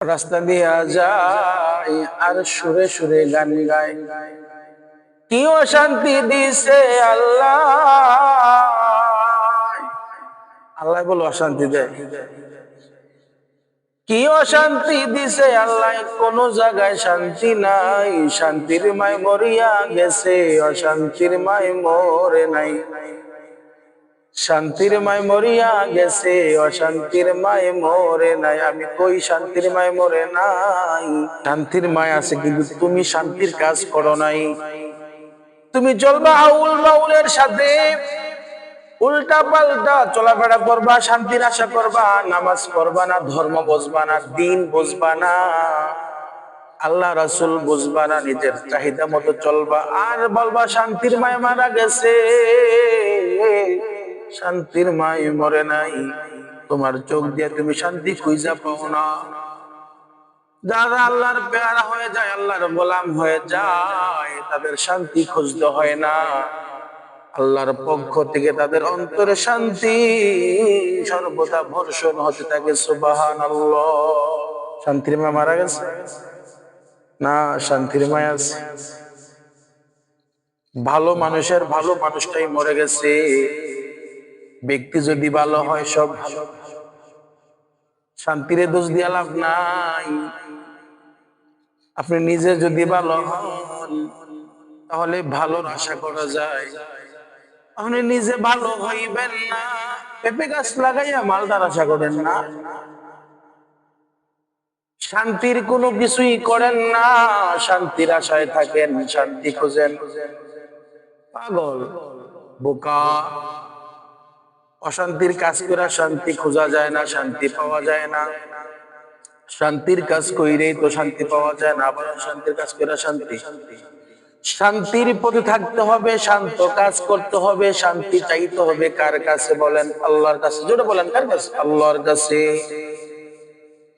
রাস্তা দিয়া যায় আর সুরে সুরে গান গায়, কি অশান্তি দিছে আল্লাহ। আল্লাহ বলো অশান্তি দেয়, কি অশান্তি দিছে আল্লাহ। কোন জায়গায় শান্তি নাই, শান্তির মাই মরিয়া গেছে, অশান্তির মাই মরে নাই। শান্তির মাই মরিয়া গেছে, অশান্তির মাই মরে নাই। আমি কই শান্তির মাই মরে নাই। শান্তির মায় আছে, কিন্তু তুমি শান্তির কাজ করো নাই। তুমি চলবা আউল বাউলের সাথে, উল্টা পাল্টা চলাফেরা করবা, শান্তির আশা করবা, নামাজ পড়বা না, ধর্ম বুঝবা না, দিন বুঝবা না, আল্লাহ রাসূল বুঝবা না, নিজের চাহিদা মতো চলবা আর বলবা শান্তির মায় মারা গেছে, শান্তির মায় মরে নাই। তোমার চোখ দিয়ে তুমি শান্তি খুঁজা পাও না। যারা আল্লাহর পেয়ারা হয়ে যায়, আল্লাহর গোলাম হয়ে যায়, তাদের শান্তি খুঁজতে হয় না। আল্লাহর পক্ষ থেকে তাদের অন্তরে শান্তি সর্বদা বর্ষণ হতে থাকে। সুবহানাল্লাহ। শান্তির মা মারা গেছে না, শান্তির মায় আছে। ভালো মানুষের ভালো মানুষটাই মরে গেছে। ব্যক্তি যদি ভালো হয় সব ভালো, শান্তিরে দোষ দিয়া লাভ নাই। আপনি নিজে যদি ভালো হন তাহলে ভালোর আশা করা যায়। আপনি নিজে ভালো হইবেন না, পেঁপে গাছ লাগাইয়া মালদার আশা করেন না, শান্তির কোনো কিছুই করেন না, শান্তির আশায় থাকেন, শান্তি খুঁজেন। পাগল, বোকা। অশান্তির কাজ করে শান্তি খোঁজা যায় না, শান্তি পাওয়া যায় না। শান্তির কাজ কইরেই তো শান্তি পাওয়া যায় না, আবার শান্তির কাজ করে শান্তি। শান্তির পথে থাকতে হবে, শান্ত কাজ করতে হবে, শান্তি চাইতে হবে কার কাছে বলেন? আল্লাহর কাছে। জোরে বলেন, কার কাছে? আল্লাহর কাছে।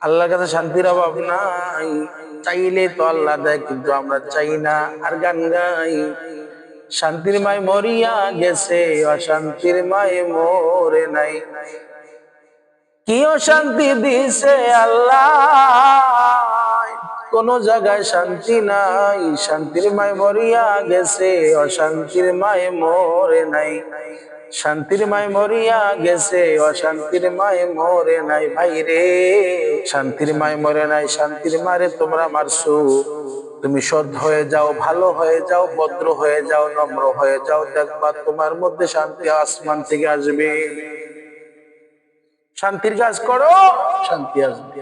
আল্লাহর কাছে শান্তির অভাব নাই। চাইলে তো আল্লাহ দেয়, কিন্তু আমরা চাই না আর গান গাই। শান্তির মায় মরিয়া গেছে, অশান্তির মায় মরে নাই। কি অশান্তি দিছে আল্লাহ, কোন জায়গায় শান্তি নাই। শান্তির মায় মরিয়া গেছে, অশান্তির মায় মরে নাই। শান্তির মায় মরিয়া গেছে, অশান্তির মায় মরে নাই। ভাই রে, শান্তির মায় মরে নাই, শান্তির মারে তোমরা মারছো। তুমি সৎ হয়ে যাও, ভালো হয়ে যাও, ভদ্র হয়ে যাও, নম্র হয়ে যাও, দেখবা তোমার মধ্যে শান্তি আসমান থেকে আসবে। শান্তির কাজ করো, শান্তি আসবে।